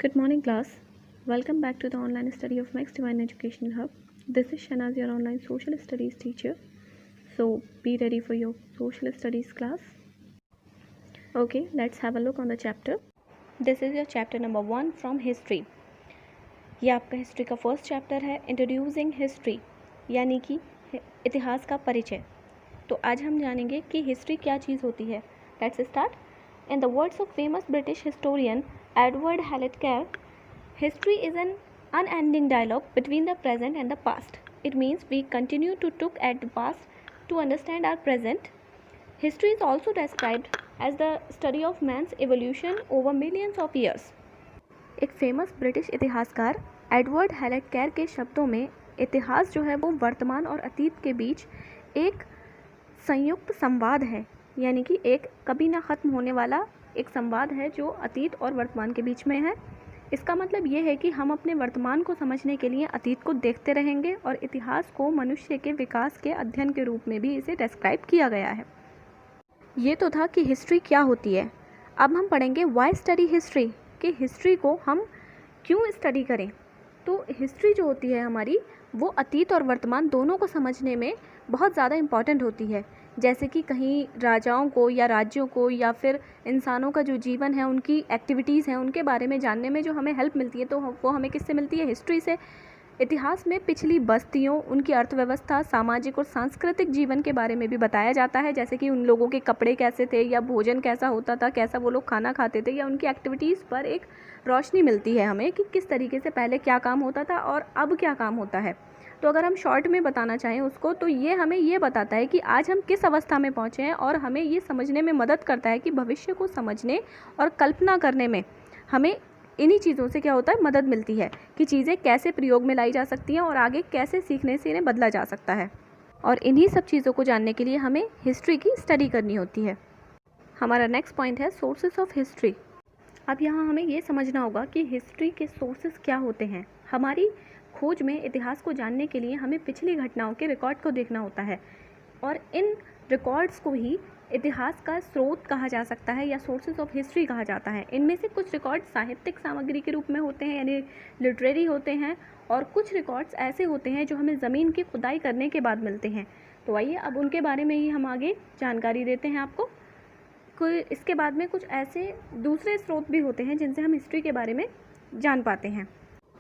Good morning, class. Welcome back to the online study of Max Divine Educational Hub. This is Shanaz, your online social studies teacher. So be ready for your social studies class. Okay, let's have a look on the chapter. This is your chapter number 1 from history. ये आपका history का first chapter है, introducing history, यानी कि इतिहास का परिचय. तो आज हम जानेंगे कि हिस्ट्री क्या चीज़ होती है. Let's start. In the words of famous British historian Edward Hallett Kerr, history is an unending dialogue between the present and the past. It means we continue to look at the past to understand our present. History is also described as the study of man's evolution over millions of years. एक famous British इतिहासकार Edward Hallett केर के शब्दों में इतिहास जो है वो वर्तमान और अतीत के बीच एक संयुक्त संवाद है, यानी कि एक कभी ना ख़त्म होने वाला एक संवाद है जो अतीत और वर्तमान के बीच में है. इसका मतलब ये है कि हम अपने वर्तमान को समझने के लिए अतीत को देखते रहेंगे और इतिहास को मनुष्य के विकास के अध्ययन के रूप में भी इसे डिस्क्राइब किया गया है. ये तो था कि हिस्ट्री क्या होती है. अब हम पढ़ेंगे वाई स्टडी हिस्ट्री, कि हिस्ट्री को हम क्यों स्टडी करें. तो हिस्ट्री जो होती है हमारी, वो अतीत और वर्तमान दोनों को समझने में बहुत ज़्यादा इम्पॉर्टेंट होती है. जैसे कि कहीं राजाओं को या राज्यों को या फिर इंसानों का जो जीवन है, उनकी एक्टिविटीज़ हैं, उनके बारे में जानने में जो हमें हेल्प मिलती है, तो वो हमें किससे मिलती है? हिस्ट्री से. इतिहास में पिछली बस्तियों, उनकी अर्थव्यवस्था, सामाजिक और सांस्कृतिक जीवन के बारे में भी बताया जाता है, जैसे कि उन लोगों के कपड़े कैसे थे या भोजन कैसा होता था, कैसा वो लोग खाना खाते थे, या उनकी एक्टिविटीज़ पर एक रोशनी मिलती है हमें कि किस तरीके से पहले क्या काम होता था और अब क्या काम होता है. तो अगर हम शॉर्ट में बताना चाहें उसको, तो ये हमें ये बताता है कि आज हम किस अवस्था में पहुँचे हैं और हमें ये समझने में मदद करता है कि भविष्य को समझने और कल्पना करने में हमें इन्हीं चीज़ों से क्या होता है, मदद मिलती है कि चीज़ें कैसे प्रयोग में लाई जा सकती हैं और आगे कैसे सीखने से इन्हें बदला जा सकता है. और इन्हीं सब चीज़ों को जानने के लिए हमें हिस्ट्री की स्टडी करनी होती है. हमारा नेक्स्ट पॉइंट है सोर्सेस ऑफ हिस्ट्री. अब यहाँ हमें ये समझना होगा कि हिस्ट्री के सोर्सेस क्या होते हैं. हमारी खोज में इतिहास को जानने के लिए हमें पिछली घटनाओं के रिकॉर्ड को देखना होता है और इन रिकॉर्ड्स को ही इतिहास का स्रोत कहा जा सकता है या सोर्सेज ऑफ हिस्ट्री कहा जाता है. इनमें से कुछ रिकॉर्ड साहित्यिक सामग्री के रूप में होते हैं, यानी लिटरेरी होते हैं, और कुछ रिकॉर्ड्स ऐसे होते हैं जो हमें ज़मीन की खुदाई करने के बाद मिलते हैं. तो आइए अब उनके बारे में ही हम आगे जानकारी देते हैं आपको. इसके बाद में कुछ ऐसे दूसरे स्रोत भी होते हैं जिनसे हम हिस्ट्री के बारे में जान पाते हैं.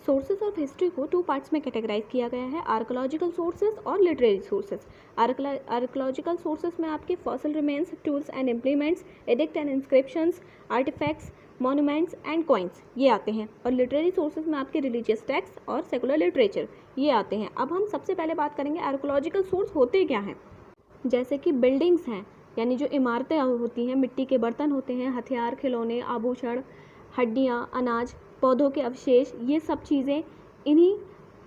सोर्सेज ऑफ हिस्ट्री को 2 पार्ट्स में कैटेगराइज किया गया है, आर्कोलॉजिकल सोर्सेज और लिटरेरी सोर्सेज. आर्कोलॉजिकल सोर्सेज में आपके fossil remains, tools and implements, edicts and inscriptions, artefacts, monuments and coins, ये आते हैं. और लिटरेरी सोर्सेज में आपके रिलीजियस टेक्स्ट और सेकुलर लिटरेचर, ये आते हैं. अब हम सबसे पहले बात करेंगे आर्कोलॉजिकल सोर्स होते क्या हैं. जैसे कि बिल्डिंग्स हैं, यानी जो इमारतें होती हैं, मिट्टी के बर्तन होते हैं, हथियार, खिलौने, आभूषण, हड्डियाँ, अनाज, पौधों के अवशेष, ये सब चीज़ें इन्हीं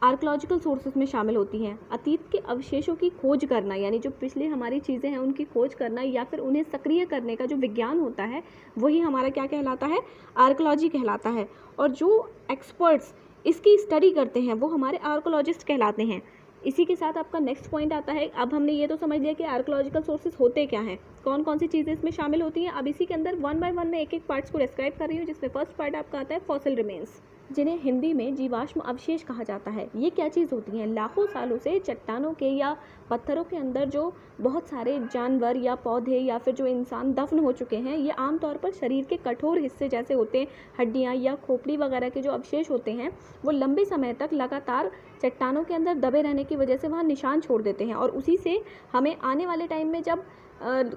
आर्कोलॉजिकल सोर्सेज में शामिल होती हैं. अतीत के अवशेषों की खोज करना, यानी जो पिछले हमारी चीज़ें हैं उनकी खोज करना या फिर उन्हें सक्रिय करने का जो विज्ञान होता है, वही हमारा क्या कहलाता है? आर्कोलॉजी कहलाता है. और जो एक्सपर्ट्स इसकी स्टडी करते हैं वो हमारे आर्कोलॉजिस्ट कहलाते हैं. इसी के साथ आपका नेक्स्ट पॉइंट आता है. अब हमने ये तो समझ लिया कि आर्कोलॉजिकल सोर्सेज होते क्या हैं, कौन कौन सी चीज़ें इसमें शामिल होती हैं. अब इसी के अंदर 1 बाय 1 में एक एक पार्ट्स को डिस्क्राइब कर रही हूँ, जिसमें फर्स्ट पार्ट आपका आता है फॉसिल रिमेन्स, जिन्हें हिंदी में जीवाश्म अवशेष कहा जाता है. ये क्या चीज़ होती हैं? लाखों सालों से चट्टानों के या पत्थरों के अंदर जो बहुत सारे जानवर या पौधे या फिर जो इंसान दफन हो चुके हैं, ये आमतौर पर शरीर के कठोर हिस्से जैसे होते हैं, हड्डियाँ या खोपड़ी वगैरह के जो अवशेष होते हैं, वो लंबे समय तक लगातार चट्टानों के अंदर दबे रहने की वजह से वहाँ निशान छोड़ देते हैं. और उसी से हमें आने वाले टाइम में जब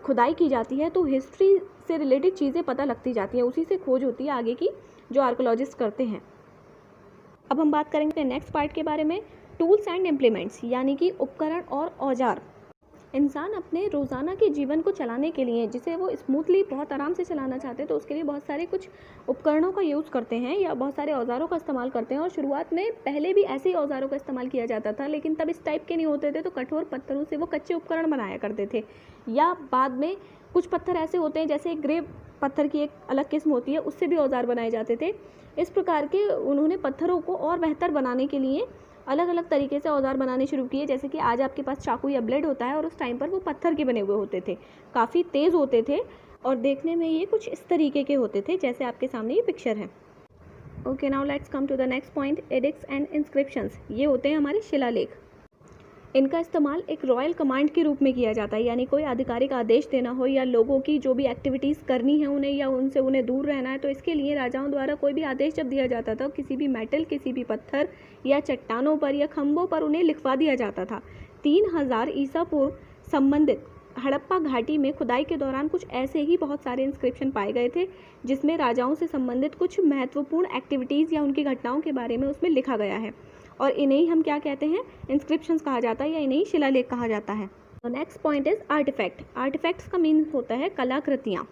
खुदाई की जाती है तो हिस्ट्री से रिलेटेड चीज़ें पता लगती जाती हैं, उसी से खोज होती है आगे की जो आर्कोलॉजिस्ट करते हैं. अब हम बात करेंगे नेक्स्ट पार्ट के बारे में, टूल्स एंड इम्प्लीमेंट्स, यानी कि उपकरण और औजार. इंसान अपने रोज़ाना के जीवन को चलाने के लिए, जिसे वो स्मूथली बहुत आराम से चलाना चाहते हैं, तो उसके लिए बहुत सारे कुछ उपकरणों का यूज़ करते हैं या बहुत सारे औजारों का इस्तेमाल करते हैं. और शुरुआत में पहले भी ऐसे ही औजारों का इस्तेमाल किया जाता था, लेकिन तब इस टाइप के नहीं होते थे, तो कठोर पत्थरों से वो कच्चे उपकरण बनाया करते थे. या बाद में कुछ पत्थर ऐसे होते हैं, जैसे ग्रे पत्थर की एक अलग किस्म होती है, उससे भी औजार बनाए जाते थे. इस प्रकार के उन्होंने पत्थरों को और बेहतर बनाने के लिए अलग अलग तरीके से औजार बनाने शुरू किए. जैसे कि आज आपके पास चाकू या ब्लेड होता है और उस टाइम पर वो पत्थर के बने हुए होते थे, काफ़ी तेज़ होते थे और देखने में ये कुछ इस तरीके के होते थे जैसे आपके सामने ये पिक्चर है. Okay, now let's come to the next point, edicts and inscriptions. ये होते हैं हमारे शिलालेख। इनका इस्तेमाल एक रॉयल कमांड के रूप में किया जाता है, यानी कोई आधिकारिक आदेश देना हो या लोगों की जो भी एक्टिविटीज़ करनी है उन्हें या उनसे उन्हें दूर रहना है, तो इसके लिए राजाओं द्वारा कोई भी आदेश जब दिया जाता था किसी भी मेटल, किसी भी पत्थर या चट्टानों पर या खंभों पर उन्हें लिखवा दिया जाता था। 3000 ईसा पूर्व संबंधित हड़प्पा घाटी में खुदाई के दौरान कुछ ऐसे ही बहुत सारे इंस्क्रिप्शन पाए गए थे जिसमें राजाओं से संबंधित कुछ महत्वपूर्ण एक्टिविटीज़ या उनकी घटनाओं के बारे में उसमें लिखा गया है, और इन्हें ही हम क्या कहते हैं, इंस्क्रिप्शंस कहा जाता है या इन्हें ही शिलालेख कहा जाता है। Next point is artefact. Artefacts का मीन होता है कलाकृतियाँ,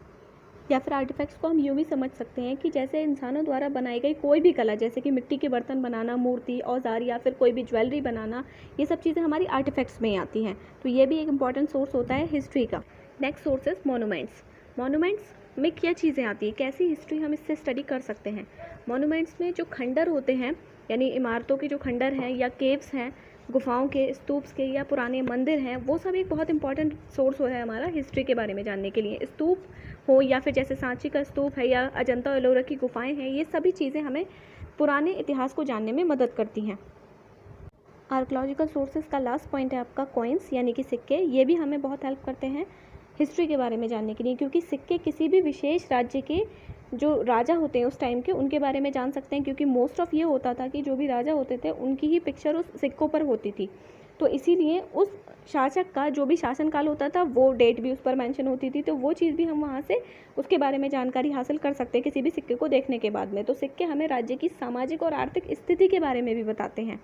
या फिर आर्टिफैक्ट्स को हम यूँ भी समझ सकते हैं कि जैसे इंसानों द्वारा बनाई गई कोई भी कला, जैसे कि मिट्टी के बर्तन बनाना, मूर्ति, औजार या फिर कोई भी ज्वेलरी बनाना, ये सब चीज़ें हमारी आर्टिफैक्ट्स में आती हैं। तो ये भी एक इंपॉर्टेंट सोर्स होता है हिस्ट्री का। Next source is monuments. Monuments में क्या चीज़ें आती हैं, कैसी हिस्ट्री हम इससे स्टडी कर सकते हैं। मोनूमेंट्स में जो खंडर होते हैं, यानी इमारतों के जो खंडर हैं या केव्स हैं, गुफाओं के, स्तूप्स के या पुराने मंदिर हैं, वो सब एक बहुत इंपॉर्टेंट सोर्स हो है हमारा हिस्ट्री के बारे में जानने के लिए। स्तूप हो या फिर जैसे सांची का स्तूप है या अजंता एलोरा की गुफाएं हैं, ये सभी चीज़ें हमें पुराने इतिहास को जानने में मदद करती हैं। आर्कोलॉजिकल सोर्सेज का लास्ट पॉइंट है आपका कॉइन्स, यानी कि सिक्के। ये भी हमें बहुत हेल्प करते हैं हिस्ट्री के बारे में जानने के लिए, क्योंकि सिक्के किसी भी विशेष राज्य के जो राजा होते हैं उस टाइम के, उनके बारे में जान सकते हैं, क्योंकि मोस्ट ऑफ ये होता था कि जो भी राजा होते थे उनकी ही पिक्चर उस सिक्कों पर होती थी। तो इसीलिए उस शासक का जो भी शासनकाल होता था वो डेट भी उस पर मेंशन होती थी, तो वो चीज़ भी हम वहाँ से उसके बारे में जानकारी हासिल कर सकते हैं किसी भी सिक्के को देखने के बाद में। तो सिक्के हमें राज्य की सामाजिक और आर्थिक स्थिति के बारे में भी बताते हैं।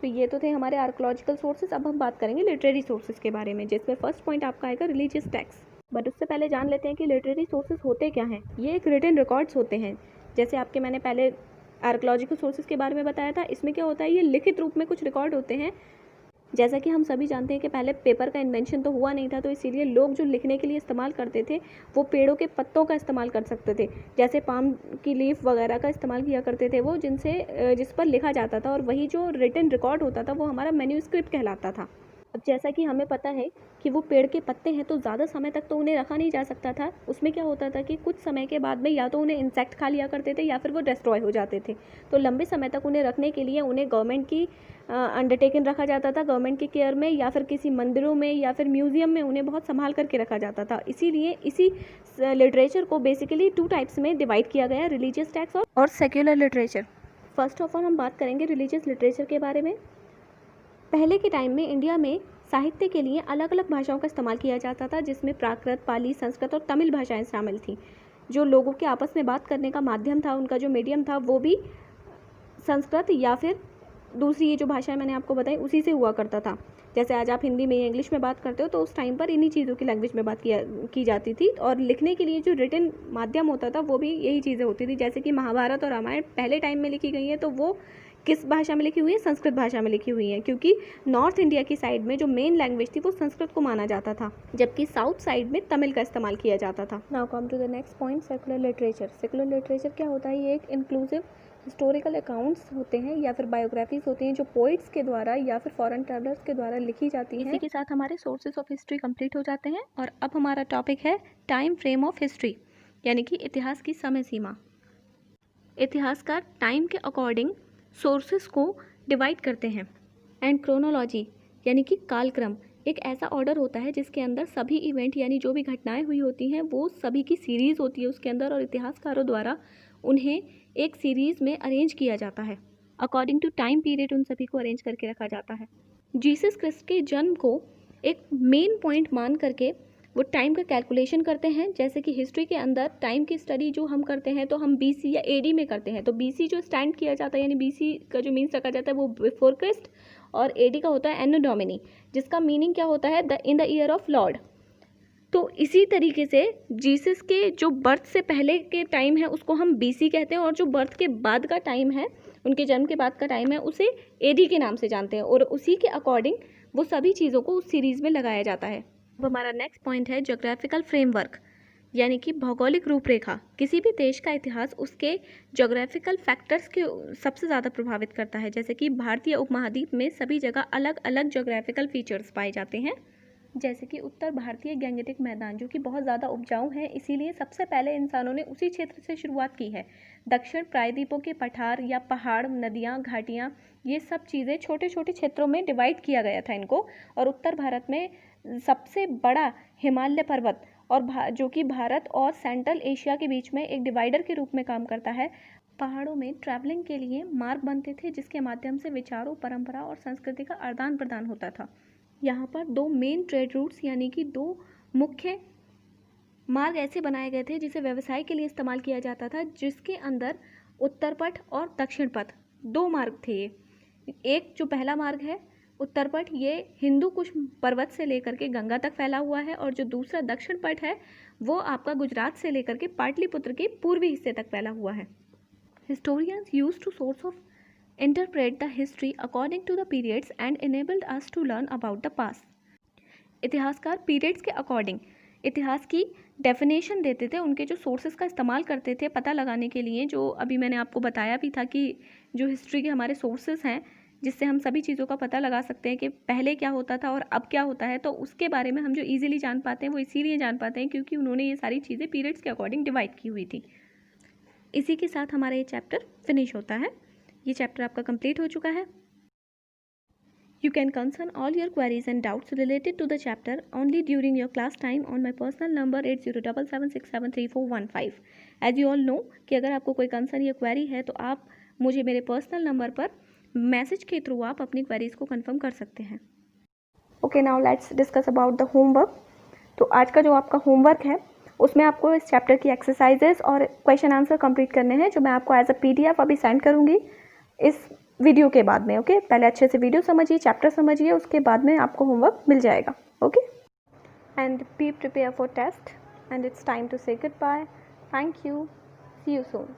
तो ये तो थे हमारे आर्कोलॉजिकल सोर्सेज। अब हम बात करेंगे लिटरेरी सोर्सेज के बारे में, जिसमें फर्स्ट पॉइंट आपका आएगा रिलीजियस टेक्स्ट। बट उससे पहले जान लेते हैं कि लिटरेरी सोर्सेज होते क्या हैं। ये एक रिटन रिकॉर्ड्स होते हैं, जैसे आपके मैंने पहले आर्कोलॉजिकल सोर्सेज के बारे में बताया था। इसमें क्या होता है, ये लिखित रूप में कुछ रिकॉर्ड होते हैं। जैसा कि हम सभी जानते हैं कि पहले पेपर का इन्वेंशन तो हुआ नहीं था, तो इसीलिए लोग जो लिखने के लिए इस्तेमाल करते थे वो पेड़ों के पत्तों का इस्तेमाल कर सकते थे, जैसे पाम की लीफ वगैरह का इस्तेमाल किया करते थे वो, जिस पर लिखा जाता था, और वही जो रिटन रिकॉर्ड होता था वो हमारा मैन्यूस्क्रिप्ट कहलाता था। अब जैसा कि हमें पता है कि वो पेड़ के पत्ते हैं तो ज़्यादा समय तक तो उन्हें रखा नहीं जा सकता था। उसमें क्या होता था कि कुछ समय के बाद में या तो उन्हें इंसेक्ट खा लिया करते थे या फिर वो डिस्ट्रॉय हो जाते थे। तो लंबे समय तक उन्हें रखने के लिए उन्हें गवर्नमेंट की अंडरटेकिंग रखा जाता था, गवर्नमेंट की केयर में, या फिर किसी मंदिरों में या फिर म्यूजियम में उन्हें बहुत संभाल करके रखा जाता था। इसीलिए इसी लिटरेचर को बेसिकली 2 टाइप्स में डिवाइड किया गया है, रिलीजियस टेक्स्ट और secular literature. First of all हम बात करेंगे रिलीजियस लिटरेचर के बारे में। पहले के टाइम में इंडिया में साहित्य के लिए अलग अलग भाषाओं का इस्तेमाल किया जाता था, जिसमें प्राकृत, पाली, संस्कृत और तमिल भाषाएं शामिल थीं। जो लोगों के आपस में बात करने का माध्यम था, उनका जो मीडियम था, वो भी संस्कृत या फिर दूसरी ये जो भाषाएं मैंने आपको बताई उसी से हुआ करता था। जैसे आज आप हिंदी में या इंग्लिश में बात करते हो, तो उस टाइम पर इन्हीं चीज़ों की लैंग्वेज में बात की जाती थी। और लिखने के लिए जो रिटन माध्यम होता था वो भी यही चीज़ें होती थी। जैसे कि महाभारत और रामायण पहले टाइम में लिखी गई है, तो वो किस भाषा में लिखी हुई है, संस्कृत भाषा में लिखी हुई है, क्योंकि नॉर्थ इंडिया की साइड में जो मेन लैंग्वेज थी वो संस्कृत को माना जाता था, जबकि साउथ साइड में तमिल का इस्तेमाल किया जाता था। Now come to the next point, secular literature. Secular literature क्या होता है, ये एक इंक्लूसिव हिस्टोरिकल अकाउंट्स होते हैं या फिर बायोग्राफीज होती हैं जो पोइट्स के द्वारा या फिर फॉरेन ट्रैवलर्स के द्वारा लिखी जाती हैं। इसी के साथ हमारे सोर्सेज ऑफ हिस्ट्री कंप्लीट हो जाते हैं। और अब हमारा टॉपिक है टाइम फ्रेम ऑफ हिस्ट्री, यानी कि इतिहास की समय सीमा। इतिहासकार टाइम के अकॉर्डिंग सोर्सेज को डिवाइड करते हैं। एंड क्रोनोलॉजी यानी कि कालक्रम एक ऐसा ऑर्डर होता है जिसके अंदर सभी इवेंट यानी जो भी घटनाएं हुई होती हैं वो सभी की सीरीज़ होती है उसके अंदर, और इतिहासकारों द्वारा उन्हें एक सीरीज़ में अरेंज किया जाता है। अकॉर्डिंग टू टाइम पीरियड उन सभी को अरेंज करके रखा जाता है। जीसस क्रिस्ट के जन्म को एक मेन पॉइंट मान करके वो टाइम का कैलकुलेशन करते हैं। जैसे कि हिस्ट्री के अंदर टाइम की स्टडी जो हम करते हैं तो हम BC या AD में करते हैं। तो BC जो स्टैंड किया जाता है यानी BC का जो मीन्स रखा जाता है वो बिफोर क्रिस्ट, और AD का होता है एनो डोमिनी, जिसका मीनिंग क्या होता है, in the year of Lord. तो इसी तरीके से जीसस के जो बर्थ से पहले के टाइम है उसको हम BC कहते हैं, और जो बर्थ के बाद का टाइम है, उनके जन्म के बाद का टाइम है, उसे AD के नाम से जानते हैं, और उसी के अकॉर्डिंग वो सभी चीज़ों को उस सीरीज़ में लगाया जाता है। अब हमारा नेक्स्ट पॉइंट है ज्योग्राफिकल फ्रेमवर्क, यानी कि भौगोलिक रूपरेखा। किसी भी देश का इतिहास उसके ज्योग्राफिकल फैक्टर्स के सबसे ज़्यादा प्रभावित करता है। जैसे कि भारतीय उपमहाद्वीप में सभी जगह अलग अलग ज्योग्राफिकल फीचर्स पाए जाते हैं। जैसे कि उत्तर भारतीय गैंगेटिक मैदान जो कि बहुत ज़्यादा उपजाऊ हैं, इसीलिए सबसे पहले इंसानों ने उसी क्षेत्र से शुरुआत की है। दक्षिण प्रायद्वीपों के पठार या पहाड़, नदियाँ, घाटियाँ, ये सब चीज़ें छोटे छोटे क्षेत्रों में डिवाइड किया गया था इनको। और उत्तर भारत में सबसे बड़ा हिमालय पर्वत और जो कि भारत और सेंट्रल एशिया के बीच में एक डिवाइडर के रूप में काम करता है। पहाड़ों में ट्रैवलिंग के लिए मार्ग बनते थे जिसके माध्यम से विचारों, परंपरा और संस्कृति का आदान प्रदान होता था। यहाँ पर दो मेन ट्रेड रूट्स यानी कि दो मुख्य मार्ग ऐसे बनाए गए थे जिसे व्यवसाय के लिए इस्तेमाल किया जाता था, जिसके अंदर उत्तर पथ और दक्षिण पथ दो मार्ग थे। ये एक जो पहला मार्ग है उत्तर पथ, ये हिंदू कुश पर्वत से लेकर के गंगा तक फैला हुआ है, और जो दूसरा दक्षिण पथ है वो आपका गुजरात से लेकर के पाटलिपुत्र के पूर्वी हिस्से तक फैला हुआ है। Historians used to source of interpret the history according to the periods and enabled us to learn about the past. इतिहासकार पीरियड्स के अकॉर्डिंग इतिहास की डेफिनेशन देते थे, उनके जो सोर्सेज का इस्तेमाल करते थे पता लगाने के लिए, जो अभी मैंने आपको बताया भी था कि जो हिस्ट्री के हमारे सोर्सेज हैं जिससे हम सभी चीज़ों का पता लगा सकते हैं कि पहले क्या होता था और अब क्या होता है, तो उसके बारे में हम जो ईजिली जान पाते हैं वो इसीलिए जान पाते हैं क्योंकि उन्होंने ये सारी चीज़ें पीरियड्स के अकॉर्डिंग डिवाइड की हुई थी। इसी के साथ हमारा ये चैप्टर फिनिश होता है। ये चैप्टर आपका कंप्लीट हो चुका है। You can concern all your queries and doubts related to the chapter only during your class time on my personal number 8077673415। As you all know कि अगर आपको कोई कंसर्न या क्वेरी है तो आप मुझे मेरे पर्सनल नंबर पर मैसेज के थ्रू आप अपनी क्वेरीज को कंफर्म कर सकते हैं। Okay, now let's discuss about the homework. तो आज का जो आपका होमवर्क है उसमें आपको इस चैप्टर की एक्सरसाइजेस और क्वेश्चन आंसर कंप्लीट करने हैं, जो मैं आपको एज अ PDF अभी सेंड करूँगी इस वीडियो के बाद में। ओके, पहले अच्छे से वीडियो समझिए, चैप्टर समझिए, उसके बाद में आपको होमवर्क मिल जाएगा। Okay, and be prepare for test and it's time to say goodbye. Thank you, see you soon.